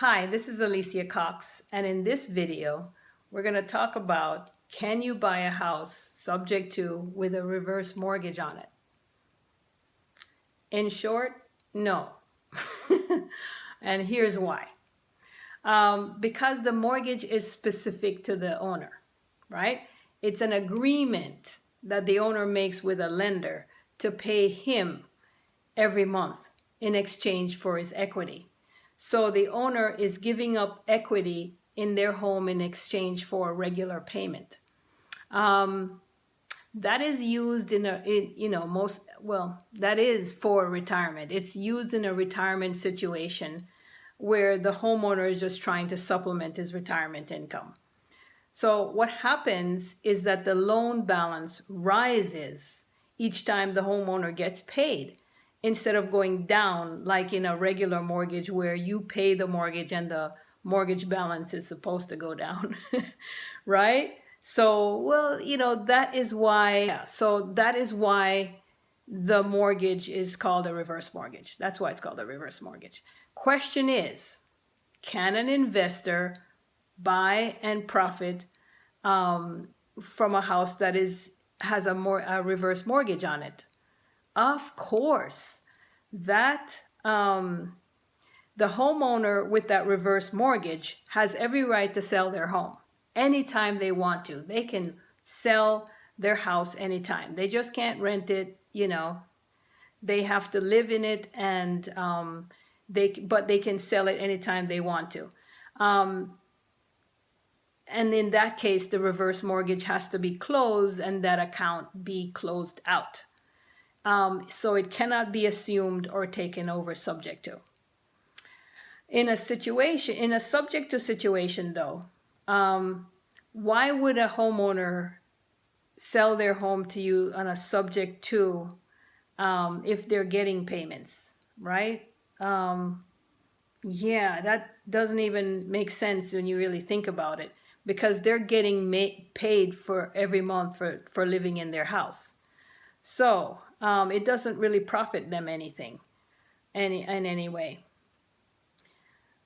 Hi, this is Alicia Cox, and in this video, we're going to talk about, can you buy a house subject to with a reverse mortgage on it? In short, no. And here's why. Because the mortgage is specific to the owner, right? It's an agreement that the owner makes with a lender to pay him every month in exchange for his equity. So the owner is giving up equity in their home in exchange for a regular payment. That is used that is for retirement. It's used in a retirement situation where the homeowner is just trying to supplement his retirement income. So what happens is that the loan balance rises each time the homeowner gets paid, instead of going down like in a regular mortgage where you pay the mortgage and the mortgage balance is supposed to go down, right? So, that is why the mortgage is called a reverse mortgage. That's why it's called a reverse mortgage. Question is, can an investor buy and profit from a house that has a reverse mortgage on it? Of course, that the homeowner with that reverse mortgage has every right to sell their home anytime they want to. They can sell their house anytime. They just can't rent it, They have to live in it, and but they can sell it anytime they want to. And in that case, the reverse mortgage has to be closed and that account be closed out. So it cannot be assumed or taken over subject to. In a subject to situation though, why would a homeowner sell their home to you on a subject to if they're getting payments, right? Yeah, that doesn't even make sense when you really think about it, because they're getting paid for every month for living in their house. So it doesn't really profit them anything in any way.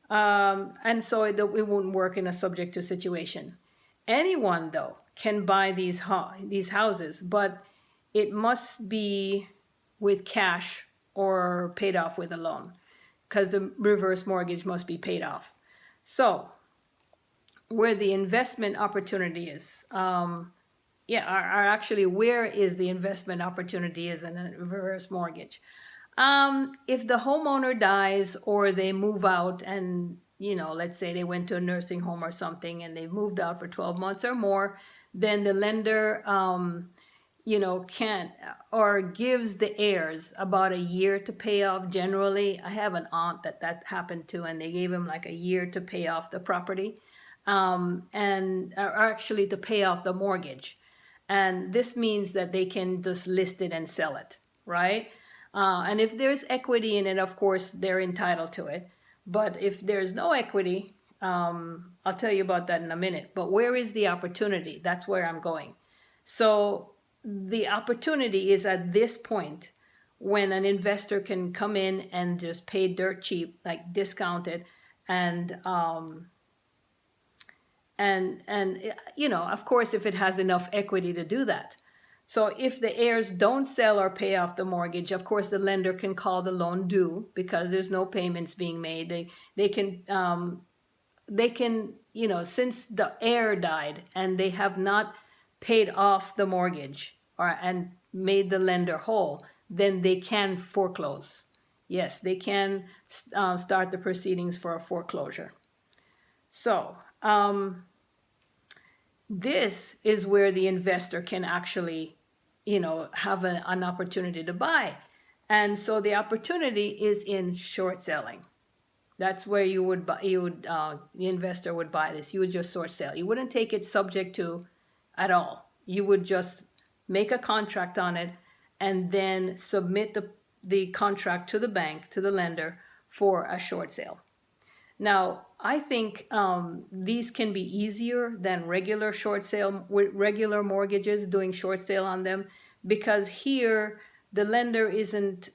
And so it wouldn't work in a subject to situation. Anyone, though, can buy these houses, but it must be with cash or paid off with a loan, because the reverse mortgage must be paid off. So where the investment opportunity is, where is the investment opportunity is in a reverse mortgage? If the homeowner dies or they move out and, let's say they went to a nursing home or something and they moved out for 12 months or more, then the lender, gives the heirs about a year to pay off generally. I have an aunt that happened to, and they gave him like a year to pay off the property, actually to pay off the mortgage. And this means that they can just list it and sell it, right? And if there's equity in it, of course, they're entitled to it. But if there's no equity, I'll tell you about that in a minute. But where is the opportunity? That's where I'm going. So the opportunity is at this point when an investor can come in and just pay dirt cheap, like discount it, and of course, if it has enough equity to do that. So if the heirs don't sell or pay off the mortgage, of course, the lender can call the loan due because there's no payments being made. They can, since the heir died and they have not paid off the mortgage and made the lender whole, then they can foreclose. Yes, they can start the proceedings for a foreclosure. So this is where the investor can actually, have an opportunity to buy. And so the opportunity is in short selling. That's where the investor would buy this. You would just short sell. You wouldn't take it subject to at all. You would just make a contract on it and then submit the contract to the bank, to the lender, for a short sale. Now, I think these can be easier than regular short sale, with regular mortgages, doing short sale on them, because here the lender isn't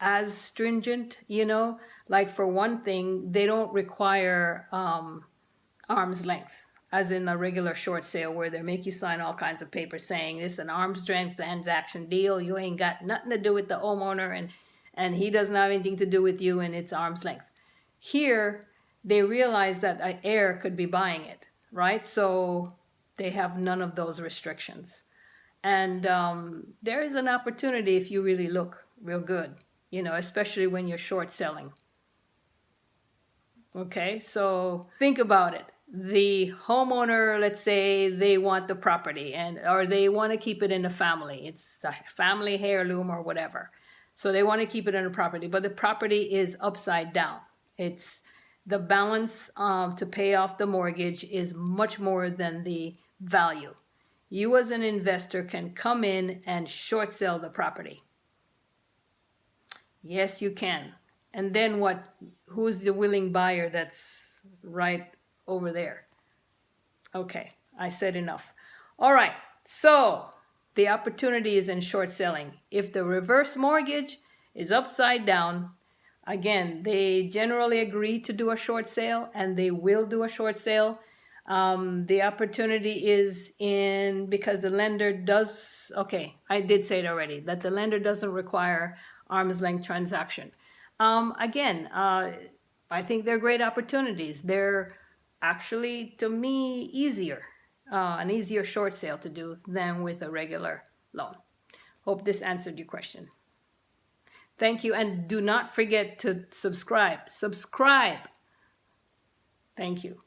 as stringent, you know. Like for one thing, they don't require arm's length, as in a regular short sale where they make you sign all kinds of papers saying this is an arm's length transaction deal. You ain't got nothing to do with the homeowner, and he doesn't have anything to do with you, and it's arm's length. Here, they realize that an heir could be buying it, right? So they have none of those restrictions. And there is an opportunity if you really look real good, you know, especially when you're short selling. Okay, so think about it. The homeowner, let's say they want the property or they want to keep it in the family. It's a family heirloom or whatever. So they want to keep it in the property, but the property is upside down. It's the balance to pay off the mortgage is much more than the value. You as an investor can come in and short sell the property. Yes, you can. And then what? Who's the willing buyer that's right over there? Okay, I said enough. All right, so the opportunity is in short selling. If the reverse mortgage is upside down, again, they generally agree to do a short sale, and they will do a short sale. The opportunity is in because the lender does, okay, I did say it already, that the lender doesn't require arm's length transaction. Again, I think they're great opportunities. They're actually, to me, easier, an easier short sale to do than with a regular loan. Hope this answered your question. Thank you, and do not forget to subscribe. Subscribe. Thank you.